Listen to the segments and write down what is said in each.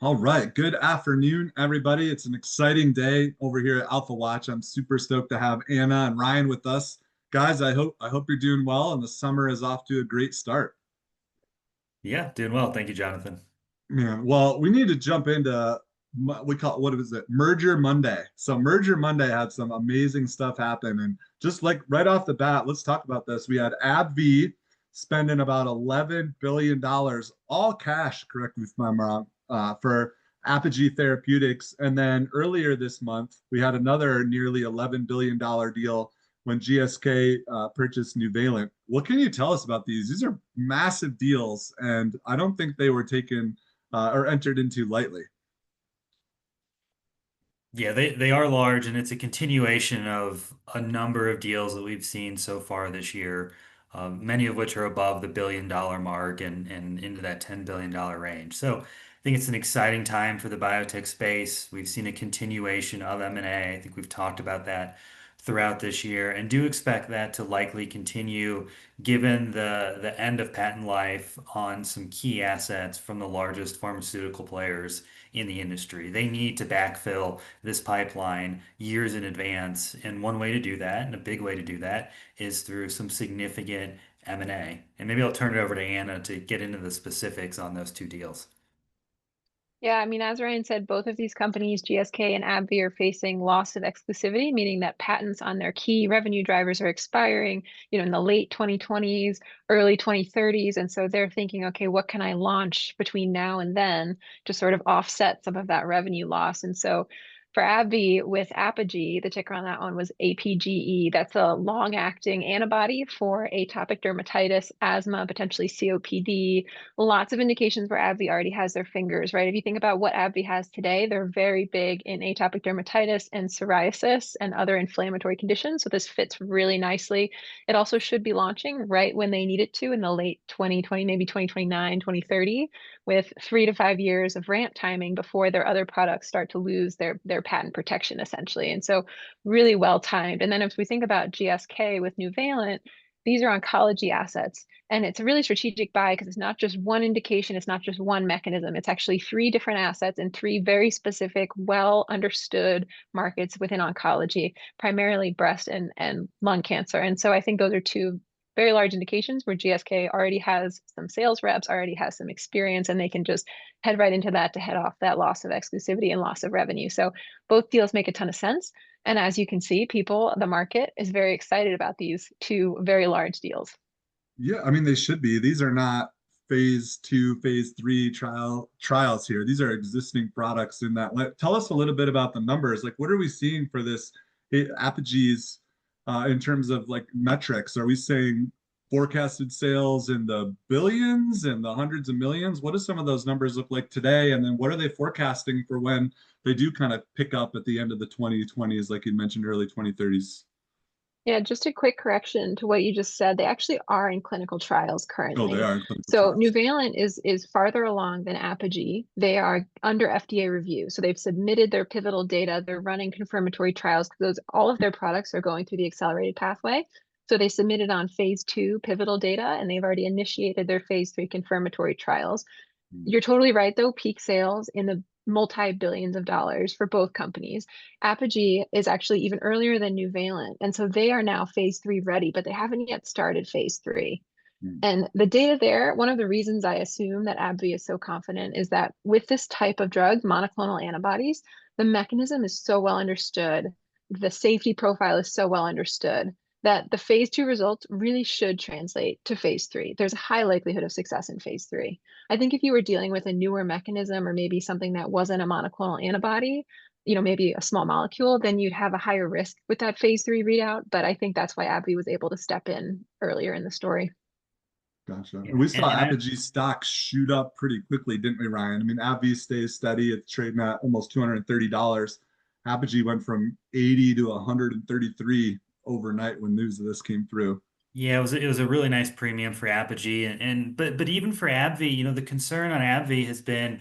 All right. Good afternoon, everybody. It's an exciting day over here at Alpha Watch. I'm super stoked to have Anna and Ryan with us. Guys, I hope you're doing well and the summer is off to a great start. Yeah, doing well. Thank you, Jonathan. Man, well, we need to jump into we call it, what is it? Merger Monday. So Merger Monday had some amazing stuff happen. And just like right off the bat, let's talk about this. We had AbbVie spending about $11 billion, all cash, correct me if I'm wrong, for Apogee Therapeutics. And then earlier this month, we had another nearly $11 billion deal when GSK purchased Nuvalent. What can you tell us about these? These are massive deals, and I don't think they were taken or entered into lightly. Yeah, they are large, and it's a continuation of a number of deals that we've seen so far this year, many of which are above the billion-dollar mark and into that $10 billion range. So I think it's an exciting time for the biotech space. We've seen a continuation of M&A. I think we've talked about that throughout this year and do expect that to likely continue given the end of patent life on some key assets from the largest pharmaceutical players in the industry. They need to backfill this pipeline years in advance. And one way to do that, and a big way to do that, is through some significant M&A. And maybe I'll turn it over to Anna to get into the specifics on those two deals. Yeah, I mean, as Ryan said, both of these companies, GSK and AbbVie, are facing loss of exclusivity, meaning that patents on their key revenue drivers are expiring, in the late 2020s, early 2030s. And so they're thinking, okay, what can I launch between now and then to sort of offset some of that revenue loss? And so for AbbVie with Apogee, the ticker on that one was APGE. That's a long-acting antibody for atopic dermatitis, asthma, potentially COPD. Lots of indications where AbbVie already has their fingers, right? If you think about what AbbVie has today, they're very big in atopic dermatitis and psoriasis and other inflammatory conditions. So this fits really nicely. It also should be launching right when they need it to in the late 2020, maybe 2029, 2030, with 3 to 5 years of ramp timing before their other products start to lose their patent protection, essentially. And so really well timed. And then if we think about GSK with Nuvalent, these are oncology assets. And it's a really strategic buy because it's not just one indication, it's not just one mechanism. It's actually three different assets and three very specific, well understood markets within oncology, primarily breast and lung cancer. And so I think those are two very large indications where GSK already has some sales reps, already has some experience, and they can just head right into that to head off that loss of exclusivity and loss of revenue. So both deals make a ton of sense. And as you can see, the market is very excited about these two very large deals. Yeah, I mean they should be. These are not phase two, phase three trials here. These are existing products in that. Tell us a little bit about the numbers. Like, what are we seeing for this Apogee's in terms of like metrics? Are we saying forecasted sales in the billions and the hundreds of millions? What do some of those numbers look like today? And then what are they forecasting for when they do kind of pick up at the end of the 2020s, like you mentioned, early 2030s? Yeah, just a quick correction to what you just said. They actually are in clinical trials Oh, they currently. are in clinical So trials. Nuvalent is farther along than Apogee. They are under FDA review. So they've submitted their pivotal data. They're running confirmatory trials because all of their products are going through the accelerated pathway. So they submitted on phase two pivotal data, and they've already initiated their phase three confirmatory trials. You're totally right, though. Peak sales in the multi-billions of dollars for both companies. Apogee is actually even earlier than Nuvalent. And so they are now phase three ready, but they haven't yet started phase three. Mm. And the data there, one of the reasons I assume that AbbVie is so confident is that with this type of drug, monoclonal antibodies, the mechanism is so well understood, the safety profile is so well understood that the phase two results really should translate to phase three. There's a high likelihood of success in phase three. I think if you were dealing with a newer mechanism or maybe something that wasn't a monoclonal antibody, maybe a small molecule, then you'd have a higher risk with that phase three readout. But I think that's why AbbVie was able to step in earlier in the story. Gotcha. Yeah, And we saw and I Apogee stock shoot up pretty quickly, didn't we, Ryan? I mean, AbbVie stays steady. It's trading at almost $230. Apogee went from 80 to 133 overnight when news of this came through. Yeah, it was a really nice premium for Apogee and but even for AbbVie, the concern on AbbVie has been,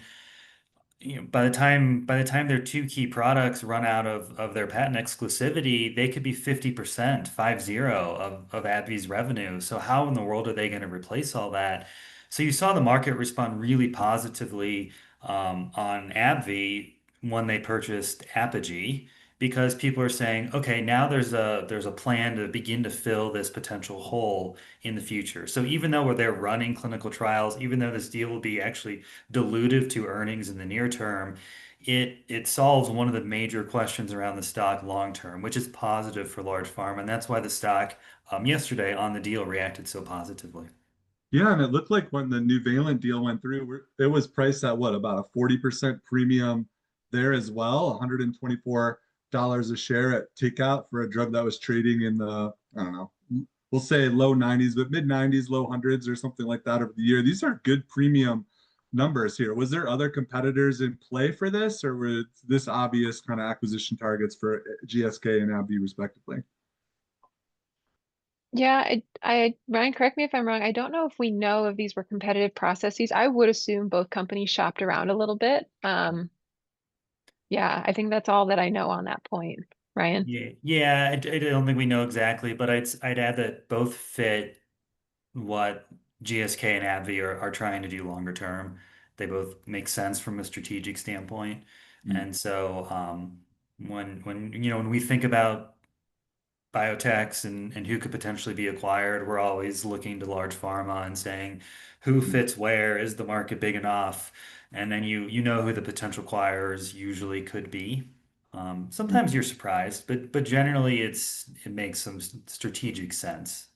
by the time their two key products run out of their patent exclusivity, they could be 50%, 50 of AbbVie's revenue. So how in the world are they going to replace all that? So you saw the market respond really positively on AbbVie when they purchased Apogee because people are saying, okay, now there's a plan to begin to fill this potential hole in the future. So even though they're running clinical trials, even though this deal will be actually dilutive to earnings in the near term, it solves one of the major questions around the stock long term, which is positive for large pharma, and that's why the stock yesterday on the deal reacted so positively. Yeah, and it looked like when the Nuvalent deal went through, it was priced at what, about a 40% premium there as well, $124 a share at takeout for a drug that was trading in the, I don't know, we'll say low 90s, but mid 90s, low hundreds or something like that over the year. These are good premium numbers here. Was there other competitors in play for this, or were this obvious kind of acquisition targets for GSK and AbbVie respectively? Yeah, Ryan, correct me if I'm wrong. I don't know if we know if these were competitive processes. I would assume both companies shopped around a little bit. Yeah, I think that's all that I know on that point, Ryan. Yeah, I don't think we know exactly, but I'd add that both fit what GSK and AbbVie are trying to do longer term. They both make sense from a strategic standpoint. Mm, And so when we think about biotechs and who could potentially be acquired, we're always looking to large pharma and saying who mm, fits where, is the market big enough? And then you know who the potential acquirers usually could be. mm. Sometimes you're surprised, but generally it makes some strategic sense.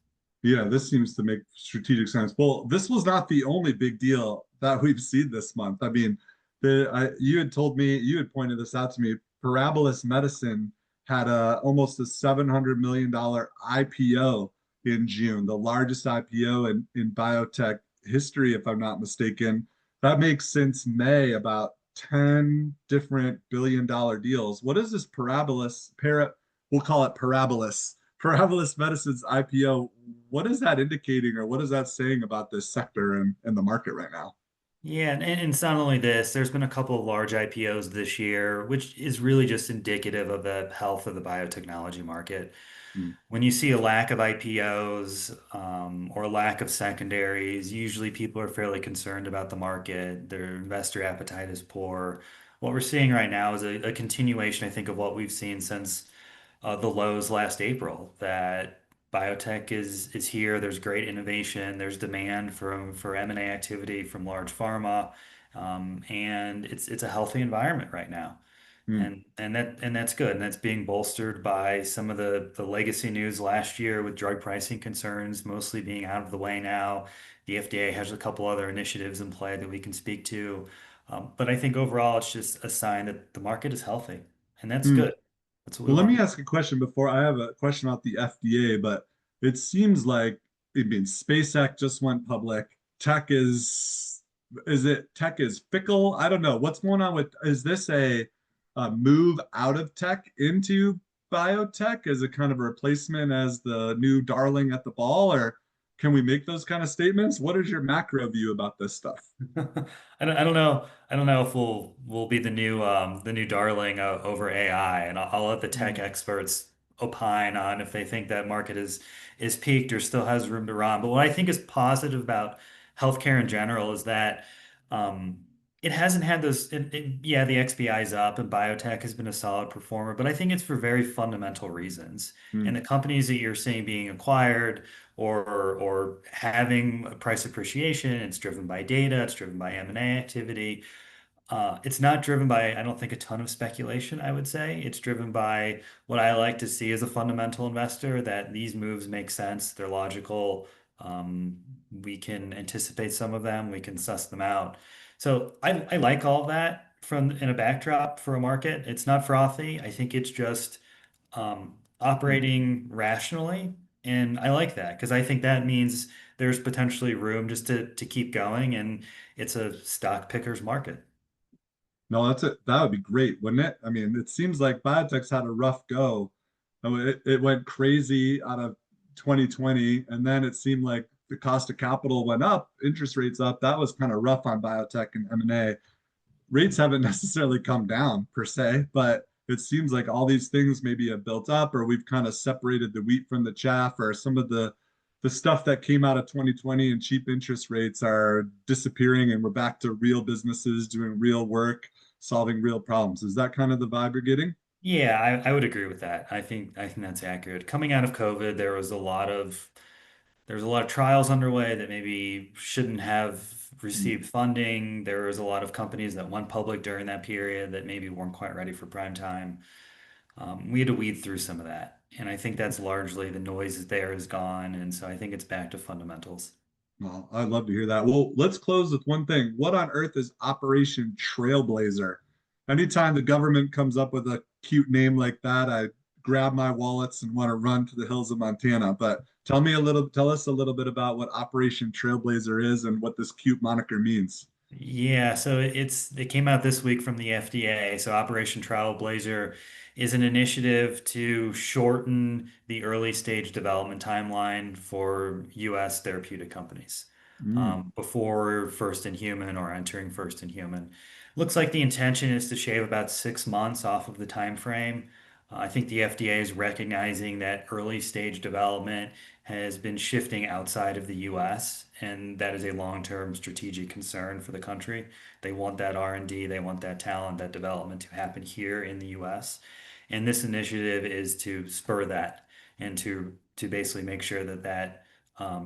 Yeah, this seems to make strategic sense. Well, this was not the only big deal that we've seen this month. I mean, you had told me, you had pointed this out to me. Parabolis Medicine had almost a $700 million IPO in June, the largest IPO in biotech history, if I'm not mistaken. That makes since May about 10 different billion-dollar deals. What is this we'll call it Parabolis Medicine's IPO? What is that indicating, or what is that saying about this sector and the market right now? Yeah, and it's not only this, there's been a couple of large IPOs this year, which is really just indicative of the health of the biotechnology market. Mm, When you see a lack of IPOs or a lack of secondaries, usually people are fairly concerned about the market. Their investor appetite is poor. What we're seeing right now is a continuation, I think, of what we've seen since the lows last April, that biotech is here. There's great innovation. There's demand for M&A activity from large pharma, and it's a healthy environment right now. mm, And that's good. And that's being bolstered by some of the legacy news last year with drug pricing concerns mostly being out of the way now. The FDA has a couple other initiatives in play that we can speak to. But I think overall it's just a sign that the market is healthy, and that's mm. good. That's what we Well, let want. me ask a question before I have a question about the FDA, but it seems like, I mean, SpaceX just went public. Tech is it tech is fickle? I don't know. What's going on with, is this a move out of tech into biotech as a kind of a replacement as the new darling at the ball, or can we make those kind of statements? What is your macro view about this stuff? I don't know. I don't know if we'll be the new darling over AI, and I'll let the tech Mm, experts opine on if they think that market is peaked or still has room to run. But what I think is positive about healthcare in general is that um, it hasn't had those. Yeah, the XBI is up, and biotech has been a solid performer, but I think it's for very fundamental reasons. And mm, the companies that you're seeing being acquired or having a price appreciation. It's driven by data, it's driven by M&A activity. It's not driven by, I don't think, a ton of speculation, I would say. It's driven by what I like to see as a fundamental investor, that these moves make sense, they're logical. Um, we can anticipate some of them, we can suss them out. So I like all of that from in a backdrop for a market. It's not frothy. I think it's just mm. operating rationally. And I like that because I think that means there's potentially room just to keep going, and it's a stock picker's market. No, that's it. That would be great, wouldn't it? I mean, it seems like biotech's had a rough go. I mean, it went crazy out of 2020, and then it seemed like the cost of capital went up, interest rates up. That was kind of rough on biotech and M&A. Rates haven't necessarily come down per se, but it seems like all these things maybe have built up, or we've kind of separated the wheat from the chaff, or some of the the stuff that came out of 2020 and cheap interest rates are disappearing and we're back to real businesses doing real work, solving real problems. Is that kind of the vibe you're getting? Yeah, I would agree with that. I think that's accurate. Coming out of COVID, there was a lot of trials underway that maybe shouldn't have received funding. There was a lot of companies that went public during that period that maybe weren't quite ready for prime time. We had to weed through some of that. And I think that's largely the noise there is gone. And so I think it's back to fundamentals. Well, I'd love to hear that. Well, let's close with one thing. What on earth is Operation Trailblazer? Anytime the government comes up with a cute name like that, I grab my wallets and want to run to the hills of Montana. But tell us a little bit about what Operation Trailblazer is and what this cute moniker means. Yeah, so it came out this week from the FDA. So Operation Trailblazer is an initiative to shorten the early stage development timeline for U.S. therapeutic companies Mm, before first in human or entering first in human. Looks like the intention is to shave about 6 months off of the time frame. I think the FDA is recognizing that early stage development has been shifting outside of the US, and that is a long-term strategic concern for the country. They want that R&D, they want that talent, that development to happen here in the US. And this initiative is to spur that and to basically make sure that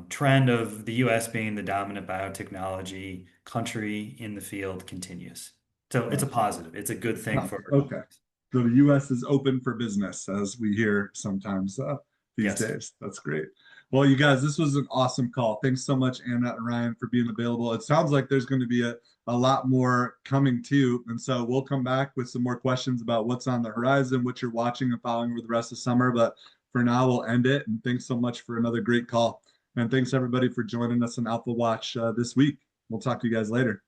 trend of the US being the dominant biotechnology country in the field continues. So it's a gotcha. positive. It's a good thing for our Okay. companies. So the US is open for business, as we hear sometimes these Yes. days. That's great. Well, you guys, this was an awesome call. Thanks so much, Anna and Ryan, for being available. It sounds like there's going to be a lot more coming too. And so we'll come back with some more questions about what's on the horizon, what you're watching and following over the rest of summer. But for now, we'll end it. And thanks so much for another great call. And thanks everybody for joining us on Alpha Watch this week. We'll talk to you guys later.